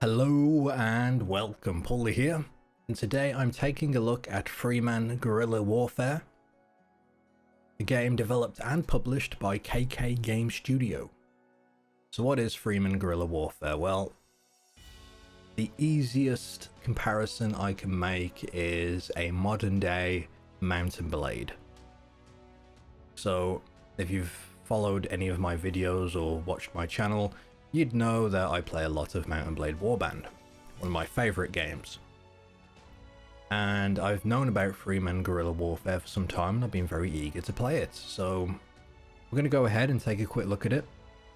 Hello and welcome, Pauleh here, and today I'm taking a look at Freeman Guerrilla Warfare, a game developed and published by KK Game Studio. So what is Freeman Guerrilla Warfare? Well, the easiest comparison I can make is a modern day Mount and Blade. So if you've followed any of my videos or watched my channel, you'd know that I play a lot of Mount and Blade Warband, one of my favourite games. And I've known about Freeman Guerrilla Warfare for some time and I've been very eager to play it. So we're going to go ahead and take a quick look at it.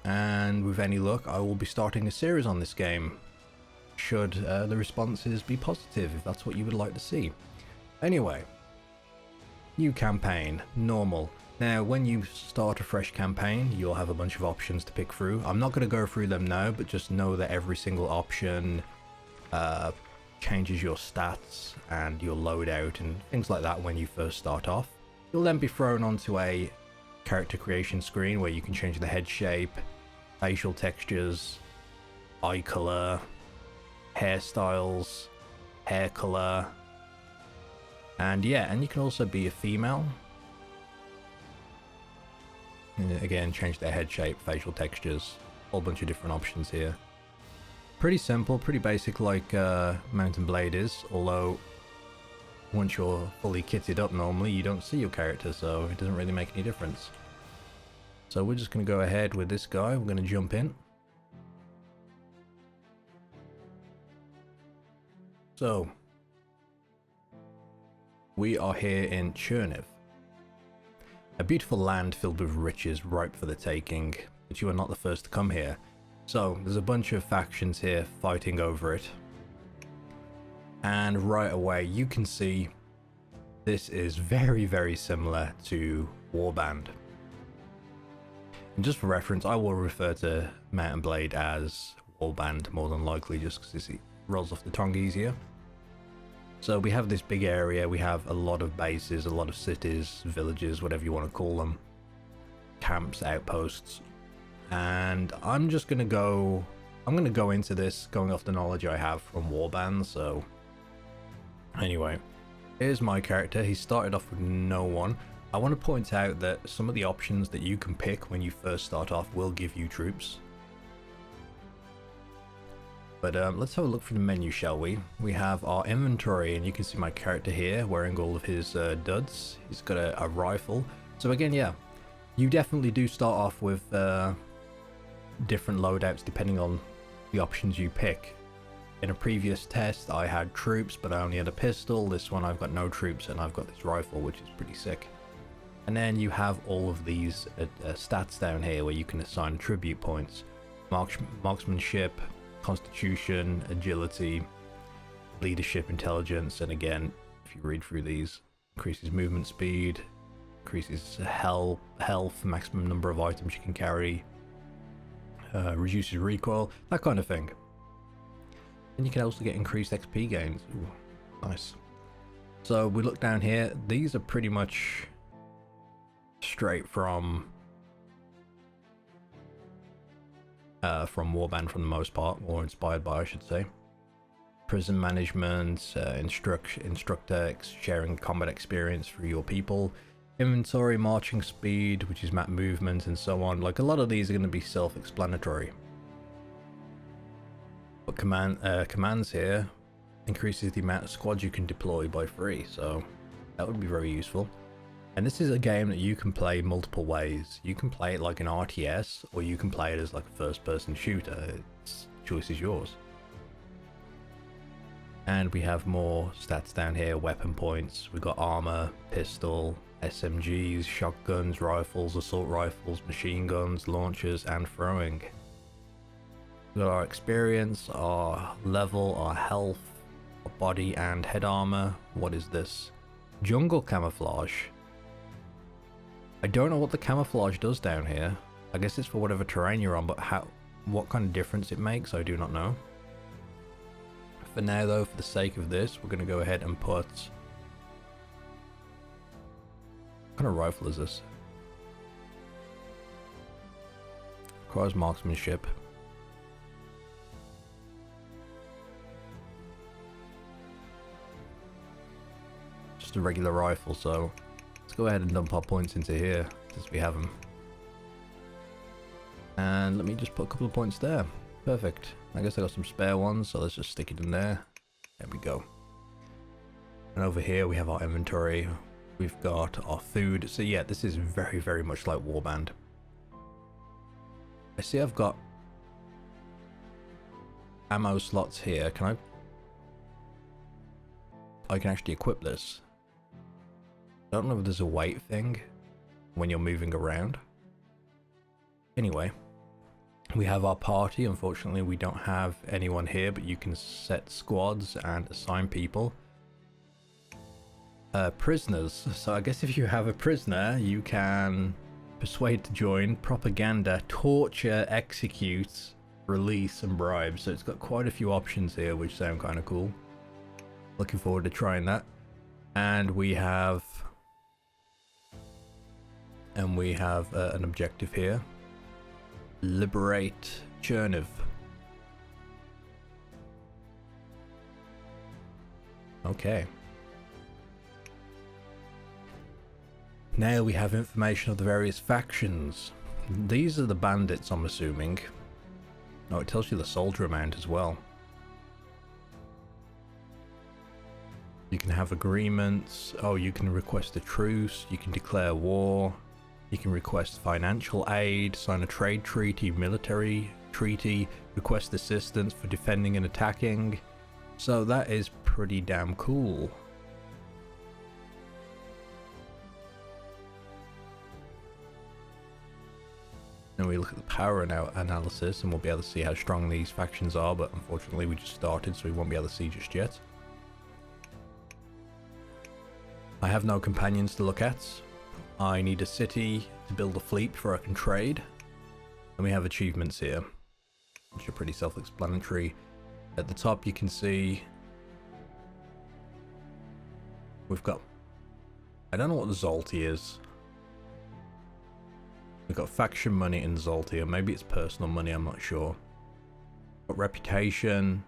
And with any luck, I will be starting a series on this game, should the responses be positive, if that's what you would like to see. Anyway, new campaign, normal. Now, when you start a fresh campaign, you'll have a bunch of options to pick through. I'm not going to go through them now, but just know that every single option changes your stats and your loadout and things like that when you first start off. You'll then be thrown onto a character creation screen where you can change the head shape, facial textures, eye color, hairstyles, hair color, and yeah, and you can also be a female. And again, change their head shape, facial textures, a whole bunch of different options here. Pretty simple, pretty basic like Mount and Blade is, although once you're fully kitted up normally you don't see your character, so it doesn't really make any difference. So we're just going to go ahead with this guy, we're going to jump in. So, we are here in Cherniv. A beautiful land filled with riches ripe for the taking, but you are not the first to come here. So, there's a bunch of factions here fighting over it. And right away, you can see this is very, very similar to Warband. And just for reference, I will refer to Mount and Blade as Warband more than likely, just because it rolls off the tongue easier. So we have this big area, we have a lot of bases, a lot of cities, villages, whatever you want to call them, camps, outposts, and I'm going to go into this going off the knowledge I have from Warband. So anyway, here's my character. He started off with no one. I want to point out that some of the options that you can pick when you first start off will give you troops. But let's have a look through the menu, shall we? We have our inventory, and you can see my character here wearing all of his duds. He's got a rifle. So again, yeah, you definitely do start off with different loadouts depending on the options you pick. In a previous test, I had troops, but I only had a pistol. This one, I've got no troops, and I've got this rifle, which is pretty sick. And then you have all of these stats down here where you can assign tribute points. Marksmanship, Constitution, Agility, Leadership, Intelligence, and again, if you read through these, increases movement speed, increases health, maximum number of items you can carry, reduces recoil, that kind of thing. And you can also get increased XP gains. Ooh, nice. So we look down here, these are pretty much straight from Warband for the most part, or inspired by, I should say. Prison management, instructor, sharing combat experience through your people, inventory, marching speed, which is map movement, and so on. Like, a lot of these are going to be self-explanatory. But commands here increases the amount of squads you can deploy by 3, so that would be very useful. And this is a game that you can play multiple ways. You can play it like an RTS, or you can play it as like a first-person shooter. Choice is yours. And we have more stats down here, weapon points. We've got armor, pistol, SMGs, shotguns, rifles, assault rifles, machine guns, launchers, and throwing. We've got our experience, our level, our health, our body and head armor. What is this? Jungle camouflage. I don't know what the camouflage does down here. I guess it's for whatever terrain you're on, but what kind of difference it makes, I do not know. For now though, for the sake of this, we're going to go ahead and put... What kind of rifle is this? Requires marksmanship. just a regular rifle, so let's go ahead and dump our points into here since we have them. And let me just put a couple of points there. Perfect. I guess I got some spare ones, so let's just stick it in there. There we go. And over here we have our inventory. We've got our food. So yeah, this is very, very much like Warband. I see I've got ammo slots here. Can I can actually equip this. I don't know if there's a weight thing when you're moving around. Anyway, we have our party. Unfortunately, we don't have anyone here, but you can set squads and assign people. Prisoners. So I guess if you have a prisoner, you can persuade to join, propaganda, torture, execute, release, and bribe. So it's got quite a few options here, which sound kind of cool. Looking forward to trying that. And we have an objective here. Liberate Cherniv. Okay. Now we have information of the various factions. These are the bandits, I'm assuming. Oh, it tells you the soldier amount as well. You can have agreements. Oh, you can request a truce. You can declare war. You can request financial aid, sign a trade treaty, military treaty, request assistance for defending and attacking. So that is pretty damn cool. Then we look at the power analysis and we'll be able to see how strong these factions are, but unfortunately we just started, so we won't be able to see just yet. I have no companions to look at. I need a city to build a fleet before I can trade. And we have achievements here, which are pretty self-explanatory. At the top you can see we've got, I don't know what the Zolty is. We've got faction money in Zolty, or maybe it's personal money, I'm not sure. Got reputation,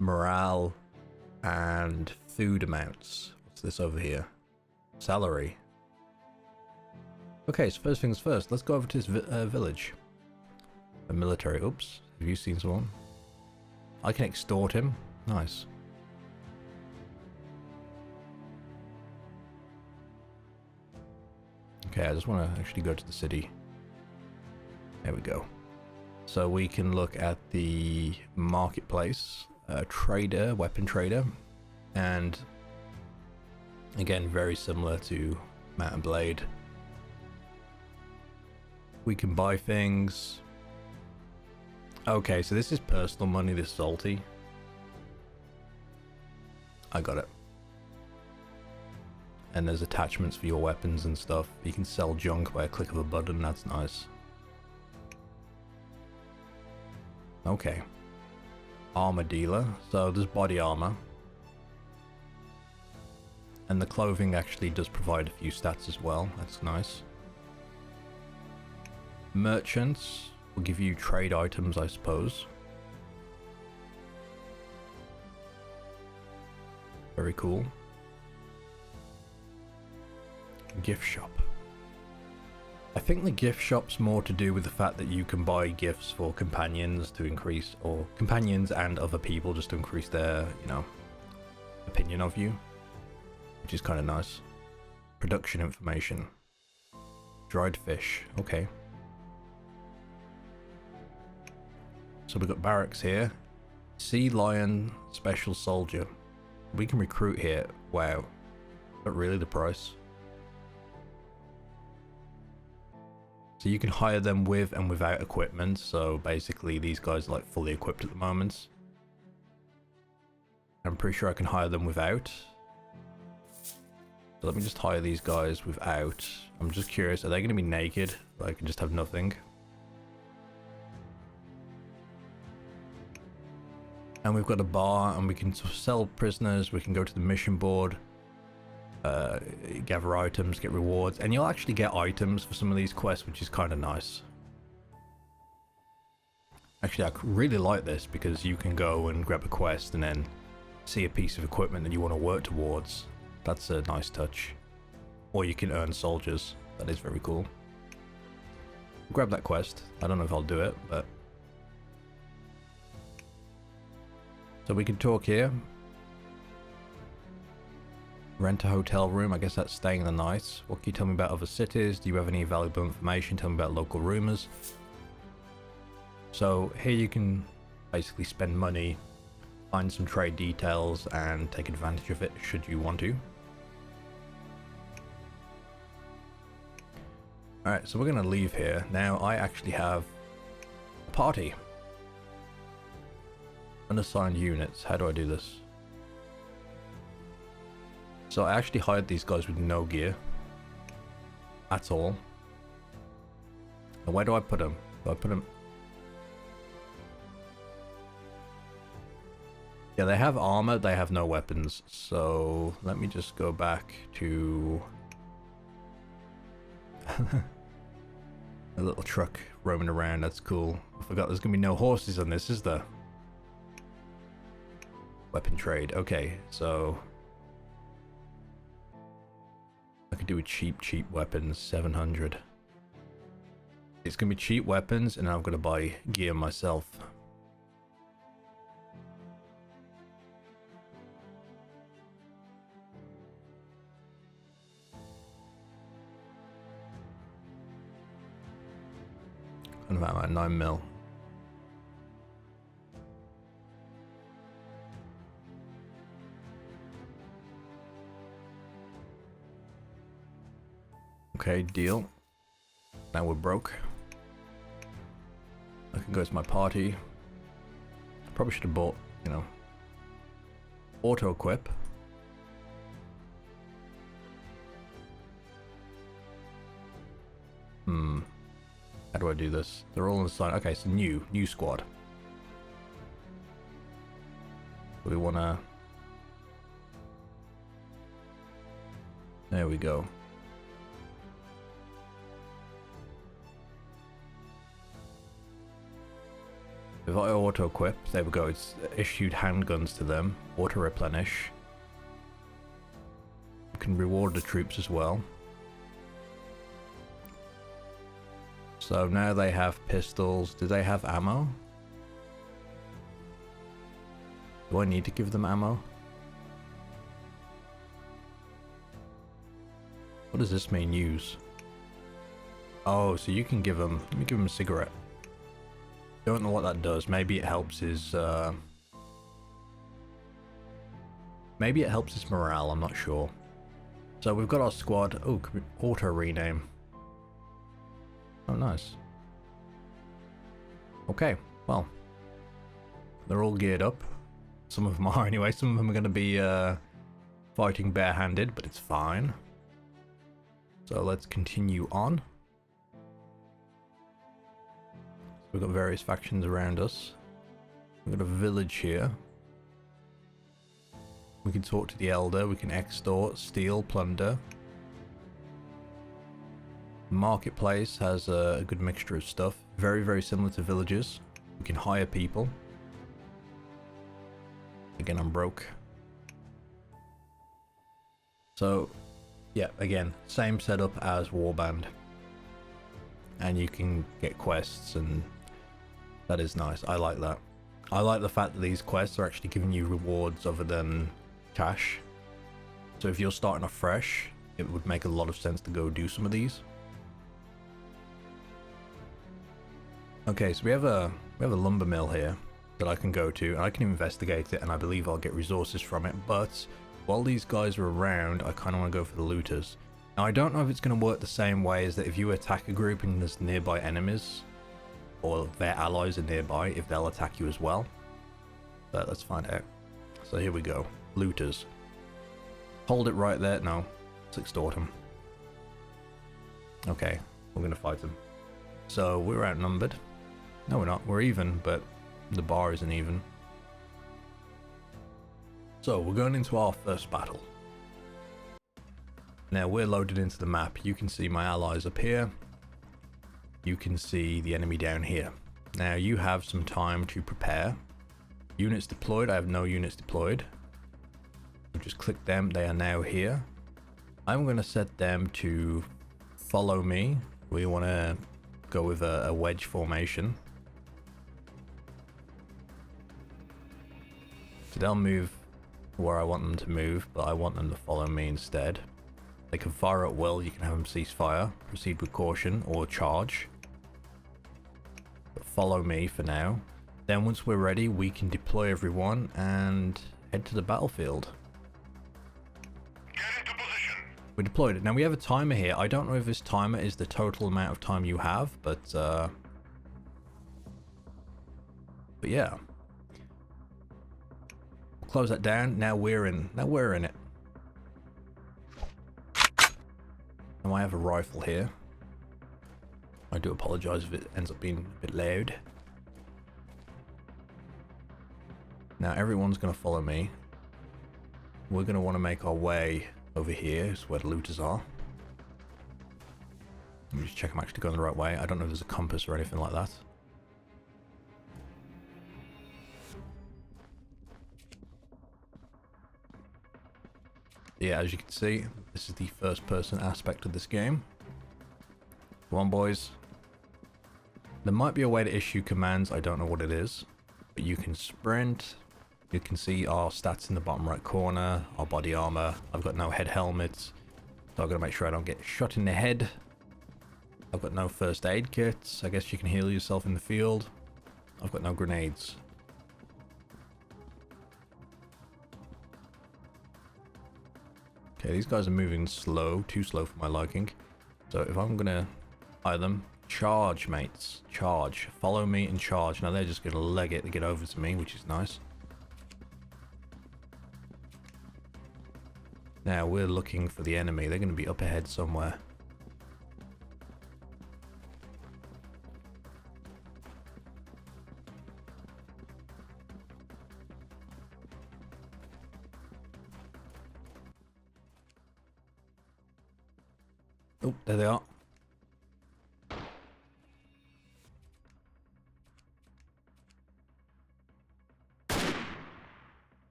morale, and food amounts. What's this over here? Salary. Okay, so first things first, let's go over to this village. A military. Oops, have you seen someone? I can extort him. Nice. Okay, I just want to actually go to the city. There we go. So we can look at the marketplace, trader, weapon trader, and again, very similar to Mount and Blade. We can buy things. Okay, so this is personal money, this Zolty. I got it. And there's attachments for your weapons and stuff. You can sell junk by a click of a button, that's nice. Okay. Armor dealer. So there's body armor. And the clothing actually does provide a few stats as well, that's nice. Merchants will give you trade items, I suppose. Very cool. Gift shop. I think the gift shop's more to do with the fact that you can buy gifts for companions to increase, or companions and other people just to increase their, you know, opinion of you, which is kind of nice. Production information. Dried fish. Okay. So we've got barracks here. Sea Lion Special Soldier. We can recruit here. Wow. But really the price. So you can hire them with and without equipment. So basically these guys are like fully equipped at the moment. I'm pretty sure I can hire them without. So let me just hire these guys without. I'm just curious, are they going to be naked? Like, I can just have nothing. And we've got a bar and we can sell prisoners. We can go to the mission board. Gather items, get rewards, and you'll actually get items for some of these quests, which is kind of nice. Actually, I really like this because you can go and grab a quest and then see a piece of equipment that you want to work towards. That's a nice touch. Or you can earn soldiers. That is very cool. Grab that quest. I don't know if I'll do it, but... So we can talk here. Rent a hotel room. I guess that's staying the night. What can you tell me about other cities? Do you have any valuable information? Tell me about local rumors. So here you can basically spend money, find some trade details, and take advantage of it should you want to. Alright, so we're going to leave here. Now I actually have a party. Unassigned units. How do I do this? So I actually hired these guys with no gear. At all. And where do I put them? Do I put them... Yeah, they have armor, they have no weapons. So let me just go back to... a little truck roaming around, that's cool. I forgot there's gonna be no horses on this, is there? Weapon trade, okay, so... I could do a cheap weapons, 700. It's gonna be cheap weapons, and I'm gonna buy gear myself. And about 9 mil. Okay, deal. Now we're broke. I can go to my party. I probably should have bought, you know, auto equip. How do I do this? They're all on the side. Okay, so new squad. We wanna... There we go. If I auto equip, there we go, it's issued handguns to them, auto replenish. You can reward the troops as well. So now they have pistols. Do they have ammo? Do I need to give them ammo? What does this mean, use? Oh, so you can give them, let me give them a cigarette. Don't know what that does. Maybe it helps his maybe it helps his morale, I'm not sure. So we've got our squad. Oh, can we auto rename? Oh, nice. Okay, well, they're all geared up. Some of them are anyway. Some of them are going to be fighting barehanded, but it's fine. So let's continue on. We've got various factions around us. We've got a village here. We can talk to the elder. We can extort, steal, plunder. Marketplace has a good mixture of stuff. Very, very similar to villages. We can hire people. Again, I'm broke. So, yeah, again, same setup as Warband. And you can get quests, and that is nice. I like that. I like the fact that these quests are actually giving you rewards other than cash. So if you're starting off fresh, it would make a lot of sense to go do some of these. Okay, so we have a lumber mill here that I can go to, and I can investigate it, and I believe I'll get resources from it. But while these guys are around, I kind of want to go for the looters. Now, I don't know if it's going to work the same way as that if you attack a group and there's nearby enemies, or their allies are nearby, if they'll attack you as well. But let's find out. So here we go. Looters. Hold it right there. No. Let's extort them. Okay, we're going to fight them. So we're outnumbered. No, we're not. We're even, but the bar isn't even. So we're going into our first battle. Now we're loaded into the map. You can see my allies up here. You can see the enemy down here. Now you have some time to prepare. Units deployed. I have no units deployed. just click them. They are now here. I'm going to set them to follow me. We want to go with a wedge formation. So they'll move where I want them to move, but I want them to follow me instead. They can fire at will. You can have them cease fire, proceed with caution, or charge. But follow me for now. Then once we're ready, we can deploy everyone and head to the battlefield. Get into position. We deployed it. Now we have a timer here. I don't know if this timer is the total amount of time you have, but yeah. Close that down. Now we're in. it. Now I have a rifle here. I do apologize if it ends up being a bit loud. Now everyone's going to follow me. We're going to want to make our way over here. Is where the looters are. Let me just check I'm actually going the right way. I don't know if there's a compass or anything like that. Yeah, as you can see, this is the first person aspect of this game. Come on, boys. There might be a way to issue commands. I don't know what it is. But you can sprint. You can see our stats in the bottom right corner. Our body armor. I've got no head helmets. So I've got to make sure I don't get shot in the head. I've got no first aid kits. I guess you can heal yourself in the field. I've got no grenades. Okay, these guys are moving slow, too slow for my liking. So if I'm gonna hire them, charge, mates, charge. Follow me and charge. Now they're just gonna leg it to get over to me, which is nice. Now we're looking for the enemy. They're gonna be up ahead somewhere. Oh, there they are.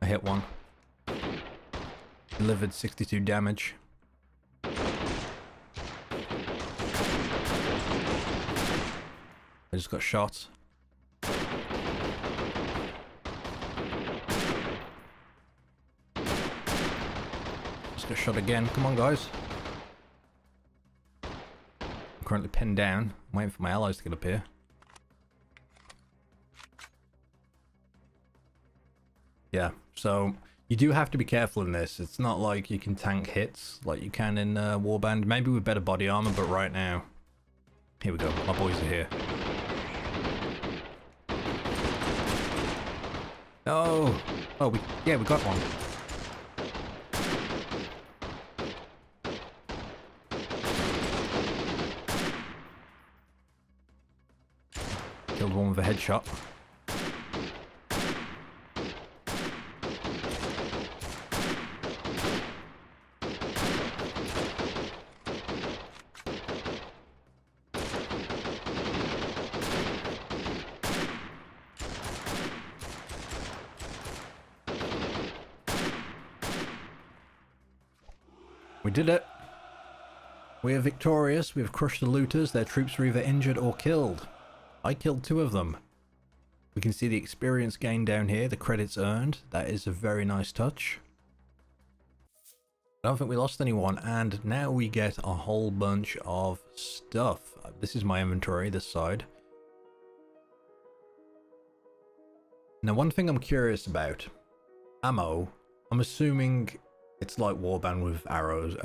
I hit one. Delivered 62 damage. I just got shot. Got shot again. Come on, guys. I'm currently pinned down. I'm waiting for my allies to get up here. Yeah, so you do have to be careful in this. It's not like you can tank hits like you can in Warband. Maybe with better body armor, but right now... Here we go. My boys are here. Oh! Oh, we got one. Killed one with a headshot. We did it. We are victorious. We have crushed the looters. Their troops were either injured or killed. I killed 2 of them. We can see the experience gained down here, the credits earned. That is a very nice touch. I don't think we lost anyone, and now we get a whole bunch of stuff. This is my inventory, this side. Now, one thing I'm curious about. Ammo. I'm assuming it's like Warband with arrows.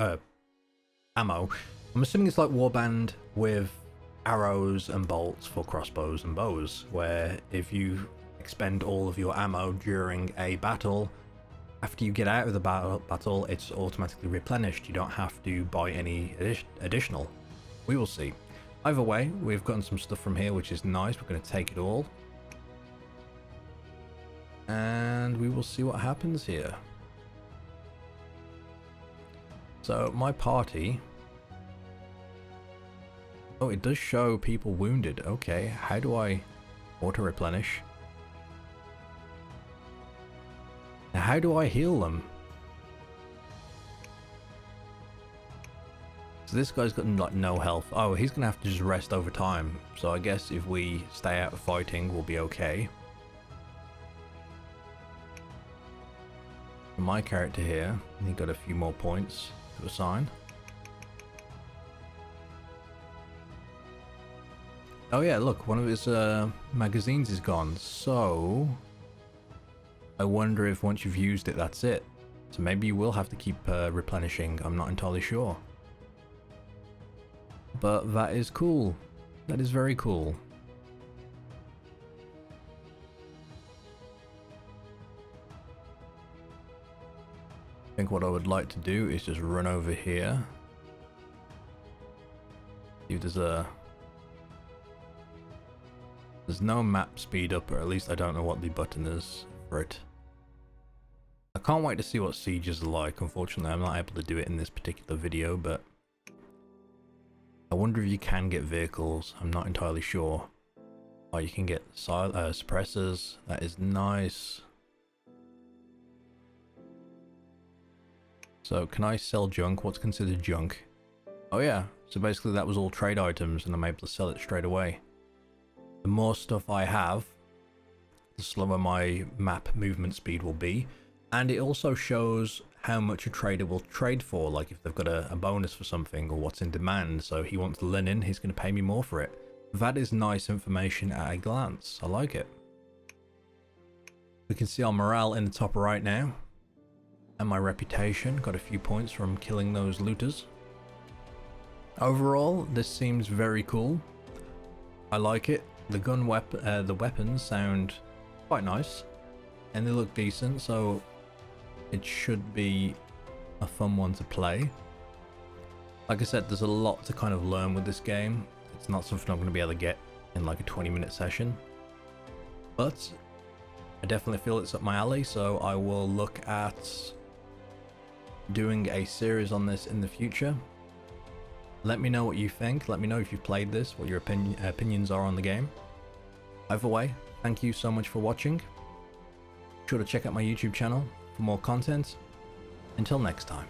Ammo. I'm assuming it's like Warband with arrows and bolts for crossbows and bows, where if you expend all of your ammo during a battle, after you get out of the battle, it's automatically replenished. You don't have to buy any additional. We will see. Either way, we've gotten some stuff from here, which is nice. We're going to take it all. And we will see what happens here. So, my party... Oh, it does show people wounded. Okay, how do I auto-replenish? how do I heal them? So this guy's got like no health. Oh, he's gonna have to just rest over time. So I guess if we stay out of fighting, we'll be okay. My character here, he got a few more points to assign. Oh yeah, look, one of his magazines is gone. So I wonder if once you've used it, that's it. So maybe you will have to keep replenishing. I'm not entirely sure. But that is cool. That is very cool. I think what I would like to do is just run over here. See if there's no map speed up, or at least I don't know what the button is for it. I can't wait to see what sieges are like. Unfortunately, I'm not able to do it in this particular video, but I wonder if you can get vehicles. I'm not entirely sure. Oh, you can get suppressors. That is nice. So can I sell junk? What's considered junk? Oh yeah, so basically that was all trade items and I'm able to sell it straight away. The more stuff I have, the slower my map movement speed will be. And it also shows how much a trader will trade for, like if they've got a bonus for something or what's in demand. So he wants linen, he's going to pay me more for it. That is nice information at a glance. I like it. We can see our morale in the top right now. And my reputation, got a few points from killing those looters. Overall, this seems very cool. I like it. The the weapons sound quite nice, and they look decent, so it should be a fun one to play. Like I said, there's a lot to kind of learn with this game. It's not something I'm going to be able to get in like a 20-minute session, but I definitely feel it's up my alley, so I will look at doing a series on this in the future. Let me know what you think. Let me know if you've played this, what your opinions are on the game. Either way, thank you so much for watching. Be sure to check out my YouTube channel for more content. Until next time.